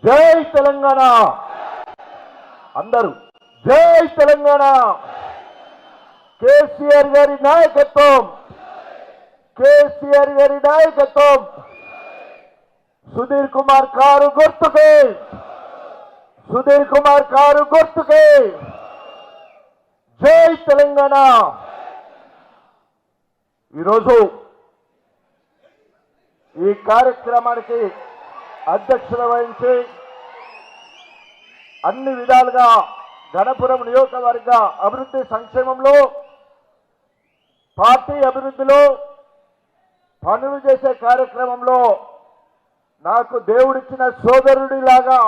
జై తెలంగాణ అందరూ జై తెలంగాణ కేసీఆర్ గారి నాయకత్వం కేసీఆర్ గారి నాయకత్వం సుధీర్ కుమార్ కారు గుర్తుకే సుధీర్ కుమార్ కారు గుర్తుకే జై తెలంగాణ ఈరోజు ఈ కార్యక్రమానికి అధ్యక్షత వహించి అన్ని విధాలుగా గణపురం నియోజకవర్గ అభివృద్ధి సంక్షేమంలో పార్టీ అభివృద్ధిలో పనులు చేసే కార్యక్రమంలో నాకు దేవుడిచ్చిన సోదరుడిలాగా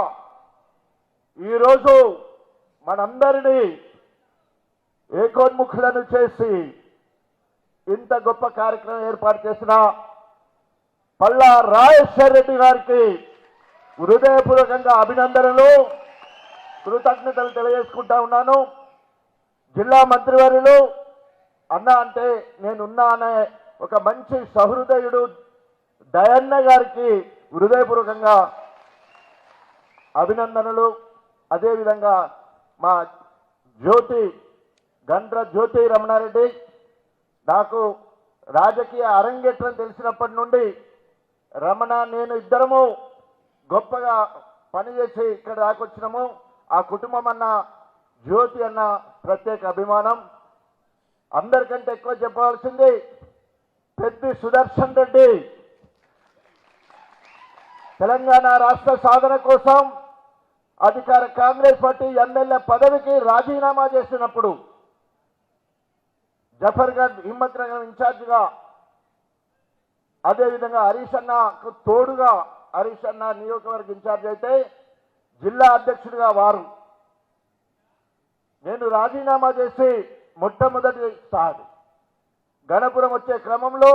ఈరోజు మనందరినీ ఏకోన్ముఖులను చేసి ఇంత గొప్ప కార్యక్రమం ఏర్పాటు చేసిన పల్లా రాజేశ్వర్ రెడ్డి గారికి హృదయపూర్వకంగా అభినందనలు కృతజ్ఞతలు తెలియజేసుకుంటా ఉన్నాను. జిల్లా మంత్రివర్యులు అన్న అంటే నేనున్నా అనే ఒక మంచి సహృదయుడు దయన్న గారికి హృదయపూర్వకంగా అభినందనలు. అదేవిధంగా మా గండ్ర జ్యోతి రమణారెడ్డి నాకు రాజకీయ అరంగేట్రం తెలిసినప్పటి నుండి రమణ నేను ఇద్దరము గొప్పగా పనిచేసి ఇక్కడ దాకొచ్చినాము. ఆ కుటుంబం అన్న జ్యోతి అన్న ప్రత్యేక అభిమానం. అందరికంటే ఎక్కువ చెప్పవలసింది పెద్ది సుదర్శన్ రెడ్డి తెలంగాణ రాష్ట్ర సాధన కోసం అధికార కాంగ్రెస్ పార్టీ ఎమ్మెల్యే పదవికి రాజీనామా చేసినప్పుడు జఫర్గఢ్ హిమ్మత్ నగర్ ఇన్ఛార్జిగా అదేవిధంగా హరీష్ అన్నకు తోడుగా హరీష్ అన్న నియోజకవర్గ ఇన్ఛార్జ్ అయితే జిల్లా అధ్యక్షుడిగా వారు నేను రాజీనామా చేసి మొట్టమొదటిసారి గణపురం వచ్చే క్రమంలో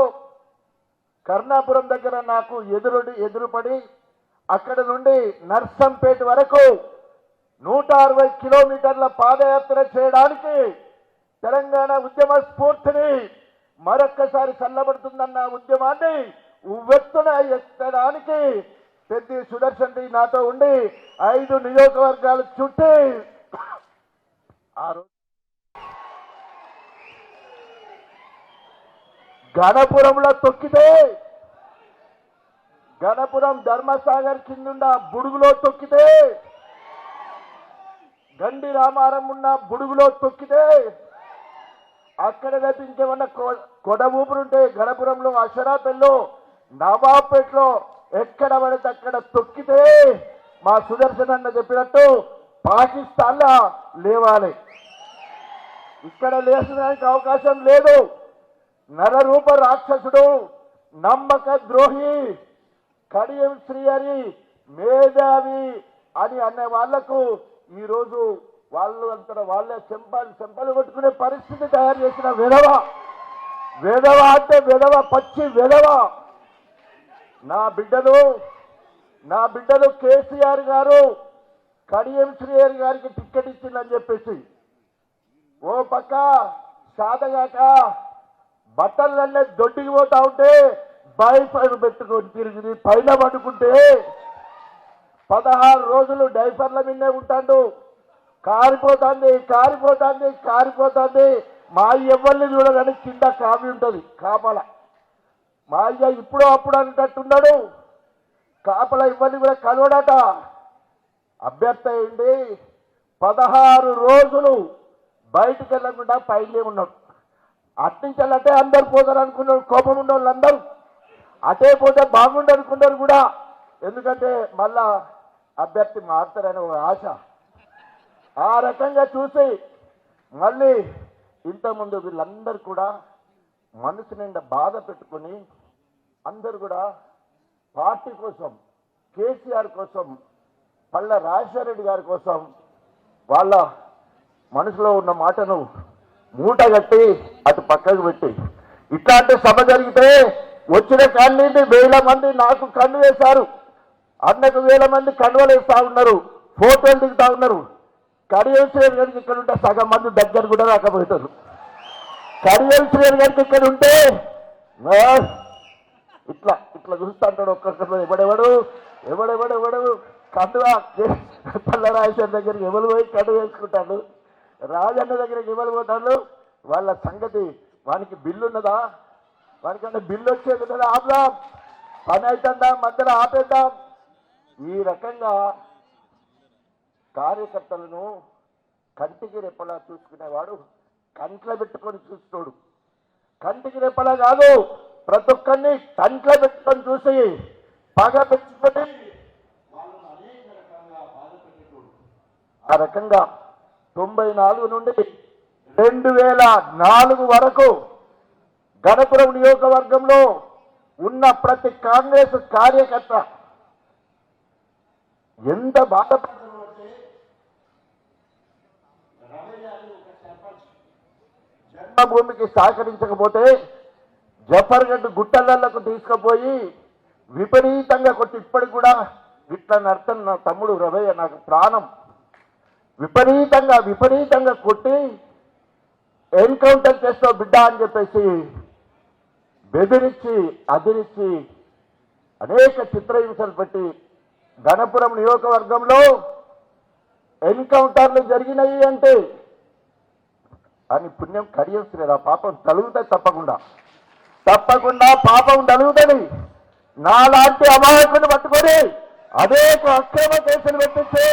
కర్ణాపురం దగ్గర నాకు ఎదురుపడి అక్కడ నుండి నర్సంపేట వరకు 160 కిలోమీటర్ల పాదయాత్ర చేయడానికి తెలంగాణ ఉద్యమ స్ఫూర్తిని మరొక్కసారి చల్లబడుతుందన్న ఉద్యమాన్ని ఉవ్వెత్తున ఎత్తడానికి పెద్ది సుదర్శన్ రెడ్డి నాతో ఉండి 5 నియోజకవర్గాలు చుట్టి ఆ రోజు గణపురంలో తొక్కితే గణపురం ధర్మసాగర్ కింద బుడుగులో తొక్కితే గండి రామారం ఉన్న బుడుగులో తొక్కితే అక్కడ రేపు ఇంకేమన్నా కొడ ఊపురుంటే గణపురంలో అషరాపల్లిలో నవాబ్పేటలో ఎక్కడ పడితే అక్కడ తొక్కితే మా సుదర్శన్ అన్న చెప్పినట్టు పాకిస్తాన్లో లేవాలి. ఇక్కడ లేచడానికి అవకాశం లేదు. నరరూప రాక్షసుడు నమ్మక ద్రోహి కడియం శ్రీహరి మేధావి అని అనే వాళ్లకు ఈరోజు వాళ్ళు అంతా వాళ్ళే చెంపలు కొట్టుకునే పరిస్థితి తయారు చేసిన వెధవ అంటే వెధవ పచ్చి వెధవ. నా బిడ్డలు కేసీఆర్ గారు కడియం శ్రీహరి గారికి టిక్కెట్ ఇచ్చిందని చెప్పేసి ఓ పక్క సాధగాక బట్టలన్నీ దొడ్డికి పోతా ఉంటే డైపర్ పెట్టుకొని తిరిగి పైన పడుకుంటే 16 రోజులు డైపర్ల మీదే ఉంటాడు. కారిపోతుంది. మా ఎవరిని చూడగానే కింద కామి ఉంటుంది కాపల. మా అయ్య ఇప్పుడు అప్పుడు అనేటట్టున్నాడు. కాపల ఇవన్నీ కూడా కలవడట. అభ్యర్థి అయింది 16 రోజులు బయటికి వెళ్ళకుండా పైనే ఉన్నాడు. అట్టించాలంటే అందరు పోతారు అనుకున్నారు. కోపం ఉన్న వాళ్ళందరూ అటే పోతే బాగుండు అనుకున్నారు కూడా. ఎందుకంటే మళ్ళా అభ్యర్థి మారుతారనే ఒక ఆశ. ఆ రకంగా చూసి మళ్ళీ ఇంతకుముందు వీళ్ళందరూ కూడా మనసు నిండా బాధ పెట్టుకొని అందరూ కూడా పార్టీ కోసం కేసీఆర్ కోసం పల్లా రాజేశ్వర్ రెడ్డి గారి కోసం వాళ్ళ మనసులో ఉన్న మాటను మూటగట్టి అటు పక్కకు పెట్టి ఇట్లాంటి సభ జరిగితే వచ్చిన కాలనీ 1000 మంది నాకు కన్ను వేశారు. అన్నకు 1000 మంది కన్నువలు వేస్తా ఉన్నారు. ఫోటోలు దిగుతా ఉన్నారు. కడియం శ్రీహరి గారికి ఇక్కడ ఉంటే సగం మంది దగ్గర కూడా రాకపోతారు. కడియం శ్రీహరి గారికి ఇక్కడ ఉంటే ఇట్లా చూస్తా అంటాడు ఒక్కొక్కరు. ఎవడెవడు కండువా పల్లరాజేశ్వర దగ్గరికి ఎవరు పోయి కండు వేసుకుంటాడు, రాజన్న దగ్గరికి ఎవరు పోతాడు, వాళ్ళ సంగతి. వానికి బిల్లు ఉన్నదా? వానికన్నా బిల్లు వచ్చేది కదా, ఆపుదాం, పని అవుతుందా, మధ్యలో ఆపేద్దాం. ఈ రకంగా కార్యకర్తలను కంటికి రెప్పలా చూసుకునేవాడు కంట్లో పెట్టుకొని చూస్తాడు. కంటికి రెప్పలా కాదు, ప్రతి ఒక్కరిని కంట్లో పెట్టుకొని చూసి పగ పెట్టుకొని ఆ రకంగా 94 నుండి 2004 వరకు గణపురం నియోజకవర్గంలో ఉన్న ప్రతి కాంగ్రెస్ కార్యకర్త ఎంత బాధపడ్డారు అంటే, జన్మభూమికి సహకరించకపోతే జఫర్గఢ్ గుట్టలకు తీసుకుపోయి విపరీతంగా కొట్టి, ఇప్పటికి కూడా ఇట్లా నడుతున్న నా తమ్ముడు రవయ్య నాకు ప్రాణం, విపరీతంగా కొట్టి ఎన్కౌంటర్ చేస్తావు బిడ్డ అని చెప్పేసి బెదిరించి అదిరించి అనేక చిత్రహింసలు పెట్టి గణపురం నియోజకవర్గంలో ఎన్కౌంటర్లు జరిగినాయి అంటే అని పుణ్యం కడియొస్తుంది. ఆ పాపం తలుగుతుంది, తప్పకుండా పాపం తలుగుతుంది. నాలాంటి అమాయకుని పట్టుకొని అనేక అక్రమ కేసులు పెట్టించి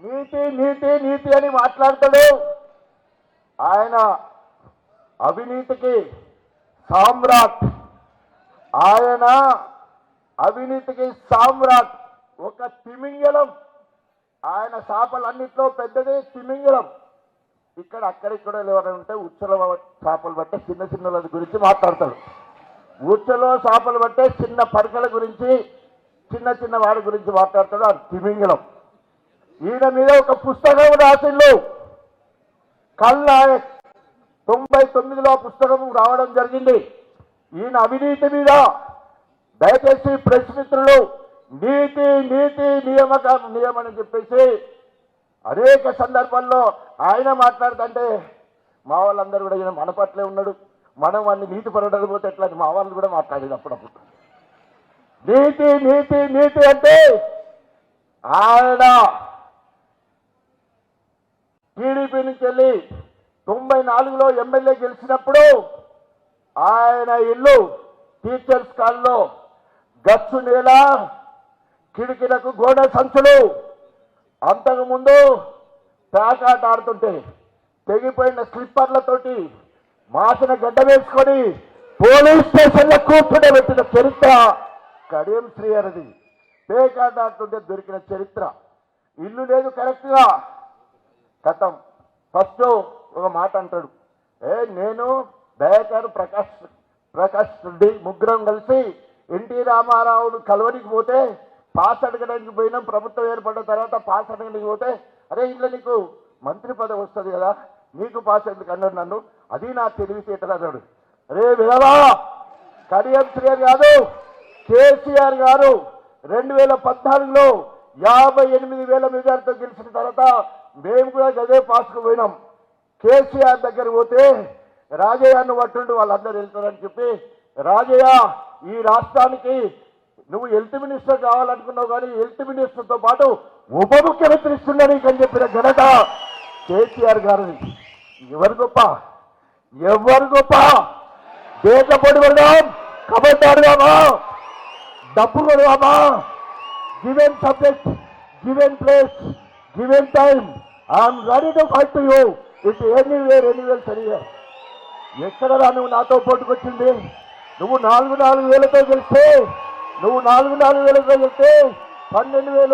నీతి నీతి నీతి అని మాట్లాడతాడు. ఆయన అవినీతికి సామ్రాట్, ఒక తిమింగలం. ఆయన చేపలన్నింటిలో పెద్దది తిమింగలం. అక్కడిక్కడ ఎవరైనా ఉంటే ఉచ్చల చేపలు పట్టే చిన్న గురించి మాట్లాడతాడు. ఉచ్చలో చేపలు పట్టే చిన్న పరికల గురించి, చిన్న వాడి గురించి మాట్లాడతాడు. అది తిమింగలం. ఈయన మీద ఒక పుస్తకం రాసిళ్ళు, కల్నాయక్ 99లో పుస్తకం రావడం జరిగింది. ఈయన అవినీతి మీద. దయచేసి ప్రెస్ మిత్రులు నీతి నీతి నియమని చెప్పేసి అనేక సందర్భాల్లో ఆయన మాట్లాడుతుంటే మా వాళ్ళందరూ కూడా ఈయన మన పట్లే ఉన్నాడు, మనం వాడిని నీతి పరడలు పోతే ఎట్లా మా వాళ్ళు కూడా మాట్లాడేది అప్పుడప్పుడు. నీతి నీతి నీతి అంటే ఆయన టీడీపీ నుంచి వెళ్ళి 94లో ఎమ్మెల్యే గెలిచినప్పుడు ఆయన ఇల్లు టీచర్స్ కాల్లో గచ్చు నేల, కిటికీలకు గోడ సంచులు. అంతకుముందు పేకాట ఆడుతుంటే తెగిపోయిన స్లిప్పర్లతోటి మాసిన గడ్డ వేసుకొని పోలీస్ స్టేషన్లో కూర్చుండబెట్టిన చరిత్ర కడియం శ్రీహరిది. పేకాట ఆడుతుంటే దొరికిన చరిత్ర. ఇల్లు లేదు కరెక్ట్గా. కథం ఫస్ట్ ఒక మాట అంటాడు, నేను దయాకర్ ప్రకాష్ రెడ్డి ముగ్గురం కలిసి ఎన్టీ రామారావును కలవడానికి పోతే పాస్ అడగడానికి పోయినాం. ప్రభుత్వం ఏర్పడిన తర్వాత పాస్ అడగడానికి పోతే, అరే ఇంట్లో నీకు మంత్రి పదవి వస్తుంది కదా, నీకు పాస్ ఎందుకు అన్నాడు నన్ను. అది నా తెలివితేటలు అన్నాడు. అరే వినవా, కడియం శ్రీహరి కాదు, కేసీఆర్ గారు 2014లో 58,000 మెజార్టీతో గెలిచిన తర్వాత మేము కూడా గదే పాస్కు పోయినాం. కేసీఆర్ దగ్గర పోతే రాజయ్యను పట్టుండి వాళ్ళందరూ వెళ్తారని చెప్పి, రాజయ్య ఈ రాష్ట్రానికి నువ్వు హెల్త్ మినిస్టర్ కావాలనుకున్నావు, కానీ హెల్త్ మినిస్టర్తో పాటు ఉప ముఖ్యమంత్రి ఇస్తున్నా నీకని చెప్పిన ఘనత కేసీఆర్ గారిని. ఎవరు గొప్ప దేశ పొడి పడదాం, కబడ్డాడుదామా, డబ్బు కొడదామా, given subject, given place, given time, I'm ready to fight to you it anywhere సరిగా. ఎక్కడరా నువ్వు నాతో పోటుకొచ్చింది? నువ్వు 4,000తో గెలిస్తే 12,000,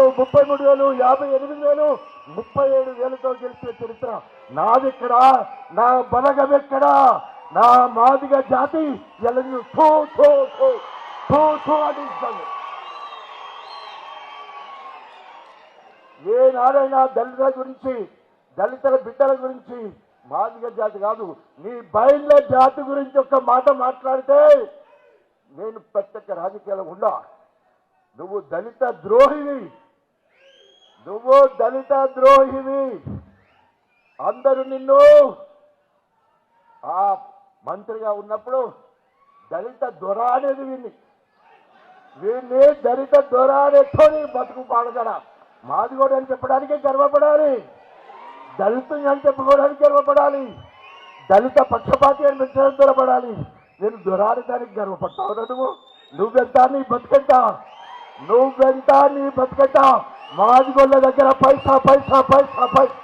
33,000, 58,000, 37,000తో గెలిచే చరిత్ర నాదెక్కడా? నా బలగం ఎక్కడా? నా మాదిగ జాతి ఎలను అందిస్తాను. ఏనాడైనా దళితుల గురించి, దళితుల బిడ్డల గురించి, మాదిగ జాతి కాదు నీ బయళ్ళ జాతి గురించి ఒక్క మాట మాట్లాడితే నేను ప్రత్యేక రాజకీయాలు ఉండా. నువ్వు దళిత ద్రోహివి. అందరూ నిన్ను ఆ మంత్రిగా ఉన్నప్పుడు దళిత దొర అనేది విని వీడిని దళిత దొరాడెత్తోని బతుకు పాడగడ మాది కూడా అని చెప్పడానికే గర్వపడాలి, దళితుని అని చెప్పుకోవడానికి గర్వపడాలి, దళిత పక్షపాతి అని పెంచడానికి గర్వపడాలి. నేను దొరాడటానికి గర్వపడతావు నువ్వెంత నీ బతుకెంత, నువ్వెంత నీ బతుకెంత. మాదిగోళ్ళ దగ్గర పైసా పైసా పైసా పైసా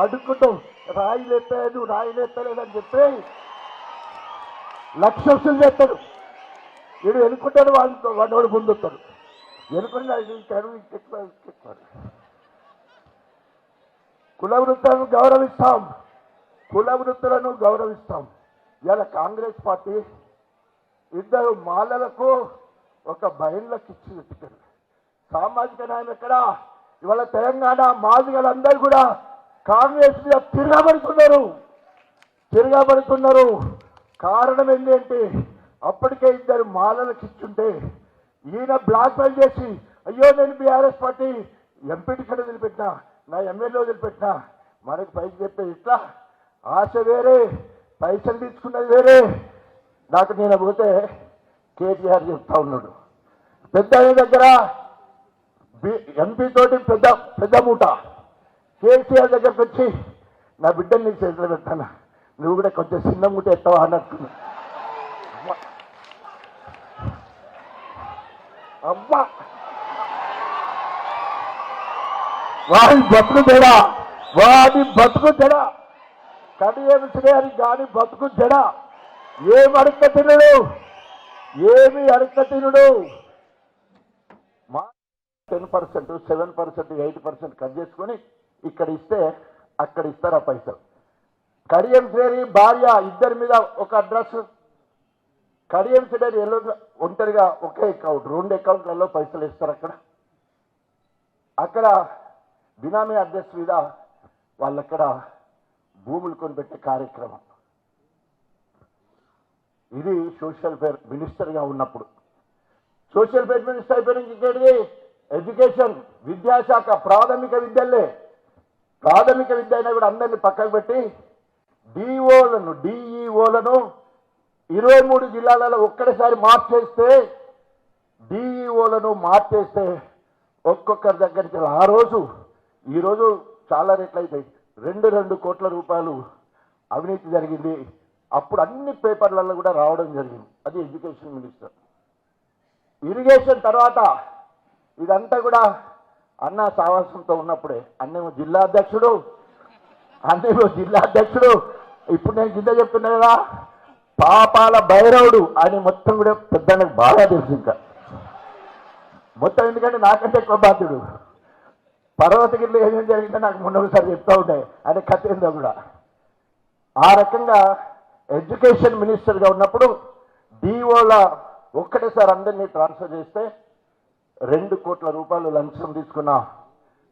అడుక్కుంటావు, రాయిలెత్తే నువ్వు రాయిలెత్తలేదని చెప్పి లక్షలు చేస్తాడు. వీడు ఎన్నుకుంటాడు, వాడు ముందుతాడు, ఎన్నుకుంటాడు. కుల వృత్తులను గౌరవిస్తాం, కుల వృత్తులను గౌరవిస్తాం. ఇలా కాంగ్రెస్ పార్టీ ఇద్దరు మాలలకు ఒక బయళ్ళకి ఇచ్చి పెట్టారు. సామాజిక న్యాయం ఎక్కడ? ఇవాళ తెలంగాణ మాదిగలందరూ కూడా కాంగ్రెస్ మీద తిరగబడుతున్నారు. కారణం ఏంటంటే అప్పటికే ఇద్దరు మాలలకు ఇచ్చుంటే ఈయన బ్లాక్ మెయిల్ చేసి అయ్యో నేను బీఆర్ఎస్ పార్టీ ఎంపీ టికెట్ వదిలిపెట్టినా, నా ఎమ్మెల్యే వదిలిపెట్టినా, మనకి పైకి చెప్పే ఇట్లా ఆశ వేరే, పైసలు తీసుకున్నది వేరే. నాకు నేను పోతే కేటీఆర్ చెప్తా ఉన్నాడు, పెద్ద దగ్గర ఎంపీ తోటి పెద్ద మూట, కేసీఆర్ దగ్గరకు వచ్చి నా బిడ్డని నీకు చేతిలో పెట్టాను, నువ్వు కూడా కొంచెం చిన్న మూట ఎత్తావా అన్నట్టు. అమ్మా వాడి బతుకు తెడా, వాడి బతుకు తెడా, కడియేమి శ్రేయాని గాని బతుకు చెడా. ఏమి అడక్క తినడు, ఏమి అడక్క తినడు. 10%, 7%, 8% కట్ చేసుకొని ఇక్కడ ఇస్తే అక్కడ ఇస్తారు ఆ పైసలు. కడియం శ్రేణి భార్య ఇద్దరి మీద ఒక అడ్రస్, కడియం శ్రేణి ఎల్లో ఒంటరిగా ఒకే అకౌంట్, 2 అకౌంట్లలో పైసలు ఇస్తారు. అక్కడ బినామీ అడ్రస్ మీద వాళ్ళక్కడ భూములు కొనిపెట్టే కార్యక్రమం. ఇది సోషల్ ఫేర్ మినిస్టర్గా ఉన్నప్పుడు. సోషల్ ఫేర్ మినిస్టర్ అయిపోయిన ఇంకేంటిది ఎడ్యుకేషన్, విద్యాశాఖ, ప్రాథమిక విద్యలే. ప్రాథమిక విద్య అయినా కూడా అందరినీ పక్కకు పెట్టి డిఓలను 23 జిల్లాలలో ఒక్కడేసారి మార్చేస్తే, డిఈఓలను మార్చేస్తే ఒక్కొక్కరి దగ్గర నుంచి ఈరోజు చాలా రేట్లు అవుతాయి. 2 కోట్ల రూపాయలు అవినీతి జరిగింది. అప్పుడు అన్ని పేపర్లలో కూడా రావడం జరిగింది. అది ఎడ్యుకేషన్ మినిస్టర్. ఇరిగేషన్ తర్వాత ఇదంతా కూడా అన్న సావాసంతో ఉన్నప్పుడే అన్నేమో జిల్లా అధ్యక్షుడు. ఇప్పుడు నేను కింద చెప్తున్నా కదా, పాపాల భైరవుడు అని మొత్తం కూడా పెద్ద బాగా తెలుసు. ఇంకా మొత్తం ఎందుకంటే నాకంటే ఎక్కువ బాధ్యుడు. పర్వతగిరిలో ఏమేం జరిగిందో నాకు మొన్నసారి చెప్తా ఉంటాయి ఆయన కథ ఏందో కూడా. ఆ రకంగా ఎడ్యుకేషన్ మినిస్టర్గా ఉన్నప్పుడు డిఓల ఒక్కటేసారి అందరినీ ట్రాన్స్ఫర్ చేస్తే 2 కోట్ల రూపాయలు లంచం తీసుకున్న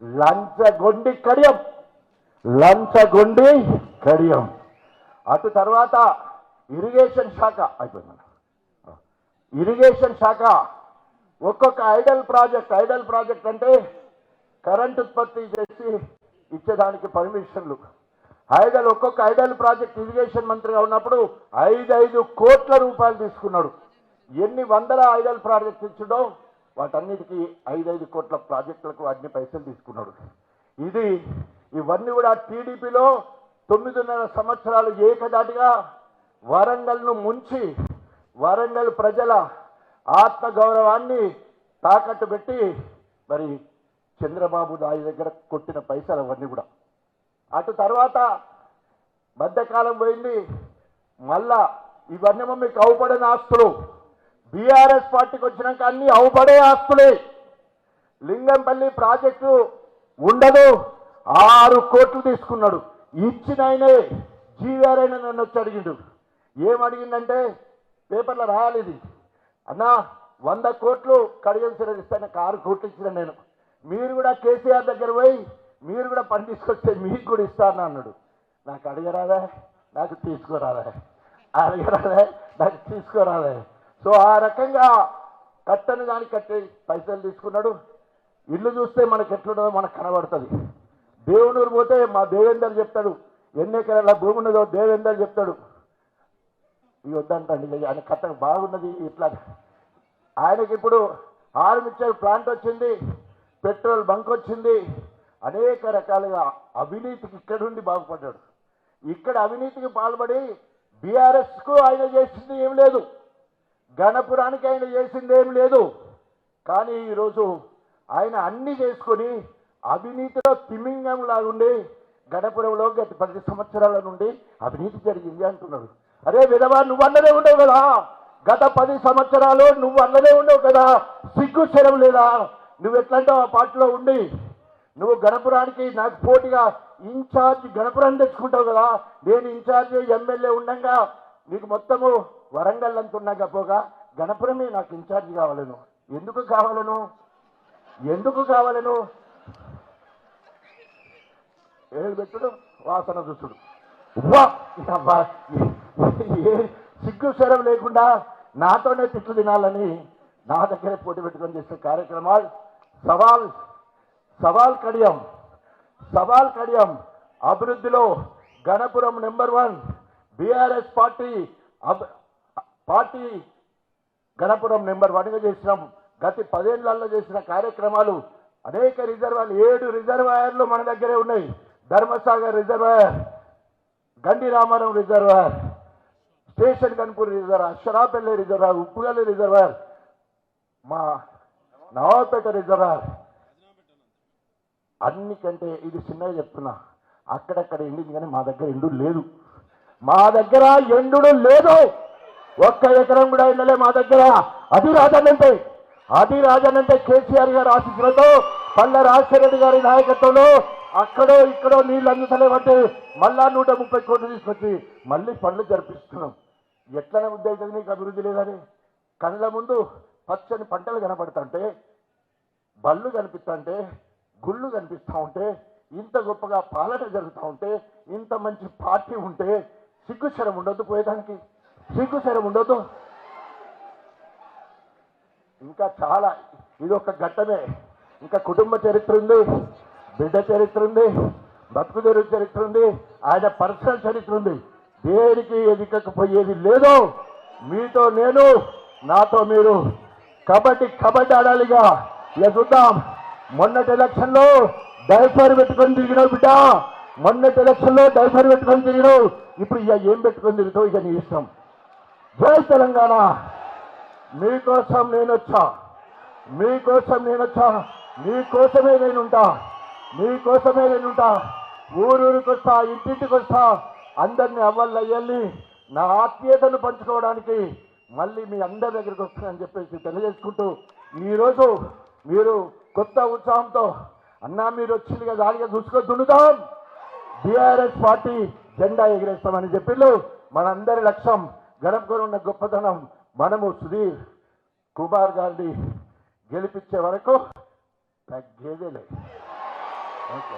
లంచగొండి కడియం. అటు తర్వాత ఇరిగేషన్ శాఖ అయిపోయింది. ఇరిగేషన్ శాఖ ఒక్కొక్క ఐడల్ ప్రాజెక్ట్ అంటే కరెంట్ ఉత్పత్తి చేసి ఇచ్చేదానికి పర్మిషన్లు. ఒక్కొక్క ఐడల్ ప్రాజెక్ట్ ఇరిగేషన్ మంత్రిగా ఉన్నప్పుడు 5 కోట్ల రూపాయలు తీసుకున్నాడు. ఎన్ని వందల ఐడల్ ప్రాజెక్ట్స్ ఇచ్చాడో వాటన్నిటికీ 5 కోట్ల ప్రాజెక్టులకు అన్ని పైసలు తీసుకున్నాడు. ఇవన్నీ కూడా టీడీపీలో 9.5 సంవత్సరాలు ఏకదాటిగా వరంగల్ను ముంచి వరంగల్ ప్రజల ఆత్మగౌరవాన్ని తాకట్టు పెట్టి మరి చంద్రబాబు నాయుడు దగ్గర కొట్టిన పైసలు అవన్నీ కూడా. అటు తర్వాత మధ్యకాలం పోయింది. మళ్ళా ఇవన్నీ మీకు అవుపడని ఆస్తులు. బీఆర్ఎస్ పార్టీకి వచ్చినాక అన్ని అవుపడే ఆస్తులే. లింగంపల్లి ప్రాజెక్టు ఉండదు, 6 కోట్లు తీసుకున్నాడు. ఇచ్చిన ఆయనే జీవీఆర్ అయినా నన్ను వచ్చి అడిగిండు. ఏమడిగిందంటే పేపర్లో రాయాలి ఇది, అన్నా 100 కోట్లు కడియం ఇస్తాను, 6 కోట్లు ఇచ్చిన నేను. మీరు కూడా కేసీఆర్ దగ్గర పోయి మీరు కూడా పని తీసుకొస్తే మీకు కూడా ఇస్తాను అన్నాడు. నాకు అడగరాదా, నాకు తీసుకోరాదా, నాకు తీసుకోరాదా. సో ఆ రకంగా కట్టని దానికి కట్టి పైసలు తీసుకున్నాడు. ఇల్లు చూస్తే మనకు ఎట్లున్నదో మనకు కనబడుతుంది. దేవునూరు పోతే మా దేవేందర్ చెప్తాడు, ఎన్ని ఎకరాల భూమి ఉన్నదో దేవేందర్ చెప్తాడు. ఇవి వద్దంటండి ఆయన కథ బాగున్నది. ఇట్లా ఆయనకి ఇప్పుడు ఆర్మిచర్ ప్లాంట్ వచ్చింది, పెట్రోల్ బంక్ వచ్చింది, అనేక రకాలుగా అవినీతికి ఇక్కడుండి బాగుపడ్డాడు. ఇక్కడ అవినీతికి పాల్పడి బీఆర్ఎస్కు ఆయన చేసింది ఏం లేదు, గణపురానికి ఆయన చేసింది ఏం లేదు. కానీ ఈరోజు ఆయన అన్ని చేసుకొని అవినీతిలో తిమింగం లాగుండి గణపురంలో గత 10 సంవత్సరాల నుండి అవినీతి జరిగింది అంటున్నాడు. అరే విధవా, నువ్వు అన్నదే ఉండవు కదా, గత 10 సంవత్సరాలు నువ్వు అన్నదే ఉండవు కదా, సిగ్గు శరం లేదా? నువ్వు ఎట్లంటావు ఆ పార్టీలో ఉండి నువ్వు గణపురానికి నాకు పోటీగా ఇన్ఛార్జ్ గణపురాన్ని తెచ్చుకుంటావు కదా, నేను ఇన్ఛార్జ్ ఎమ్మెల్యే ఉండగా నీకు మొత్తము వరంగల్ అంత ఉన్నాగా పోగా గణపురమే నాకు ఇన్ఛార్జ్ కావాలను. ఎందుకు కావాలను? ఎందుకు కావాలను? ఏడు పెట్టుడు, వాసన చూసుడు, సిగ్గు శరం లేకుండా నాతోనే తిట్లు తినాలని నా దగ్గరే పోటీ పెట్టుకొని చేసే కార్యక్రమాలు సవాల్ కడియం అభివృద్ధిలో Ganapuram number 1 BRS party Ganapuram number 1గా చేసినాం. గత 10 ఏళ్లలో చేసిన కార్యక్రమాలు అనేక రిజర్వాయర్లు, 7 రిజర్వాయర్లు మన దగ్గరే ఉన్నాయి. Dharmasagar reservoir, Gandi Ramaram reservoir, station Ghanpur reservoir, Sharapalli reservoir, Uppugalli reservoir, మా నవాపేట రిజర్వాయర్. అన్నికంటే ఇది చిన్నగా చెప్తున్నా, అక్కడక్కడ ఎండింది కానీ మా దగ్గర ఎండు లేదు. మా దగ్గర ఎండు లేదు, 1 ఎకరం కూడా ఎండలే మా దగ్గర. అది రాజనంటే కేసీఆర్ గారి ఆశీస్సులతో, పల్ల రాజశేఖర గారి నాయకత్వంలో అక్కడో ఇక్కడో నీళ్ళు అందుతలేవంటే మళ్ళా 130 కోట్లు తీసుకొచ్చి మళ్ళీ పనులు జరిపిస్తున్నాం. ఎట్లనే ఉద్దేశం నీకు అభివృద్ధి లేదని? కళ్ళ ముందు పచ్చని పంటలు కనపడుతుంటే, బళ్ళు కనిపిస్తుంటే, గుళ్ళు కనిపిస్తూ ఉంటే, ఇంత గొప్పగా పాలన జరుగుతూ ఉంటే, ఇంత మంచి పార్టీ ఉంటే సిగ్గుశరం ఉండొద్దు? పోయేదానికి సిగ్గుశరం ఉండొద్దు? ఇంకా చాలా, ఇది ఒక ఘట్టమే. ఇంకా కుటుంబ చరిత్ర ఉంది, బిడ్డ చరిత్ర ఉంది, బతుకు చరిత్ర ఉంది, ఆయన పర్సనల్ చరిత్ర ఉంది. దేనికి ఎదికకపోయేది లేదు. మీతో నేను, నాతో మీరు. కబడ్డీ ఆడాలిగా. ఇక చూద్దాం. మొన్నటి ఎలక్షన్లో డైఫర్ పెట్టుకొని తిరిగినావు బిడ్డ, మొన్నటి ఎలక్షన్లో డైఫర్ పెట్టుకొని తిరిగినావు. ఇప్పుడు ఇక ఏం పెట్టుకొని తిరుగుతావు? ఇక నీ ఇష్టం. జై తెలంగాణ. మీకోసం నేనొచ్చా, మీకోసమే నేనుంటా. ఊరూరికి వస్తా, ఇంటింటికి వస్తా, అందరినీ అవ్వల్లయ్యల్ని నా ఆత్మీయతను పంచుకోవడానికి మళ్ళీ మీ అందరి దగ్గరికి వస్తానని చెప్పేసి తెలియజేసుకుంటూ, ఈరోజు మీరు కొత్త ఉత్సాహంతో అన్నా మీరు వచ్చింది కదా, దానిగా చూసుకొని దున్నుతాం, బీఆర్ఎస్ పార్టీ జెండా ఎగిరేస్తామని చెప్పిళ్ళు. మనందరి లక్ష్యం గణపురం ఉన్న గొప్పతనం. మనము సుధీర్ కుమార్ గారిని గెలిపించే వరకు తగ్గేదే లేదు. ఓకే.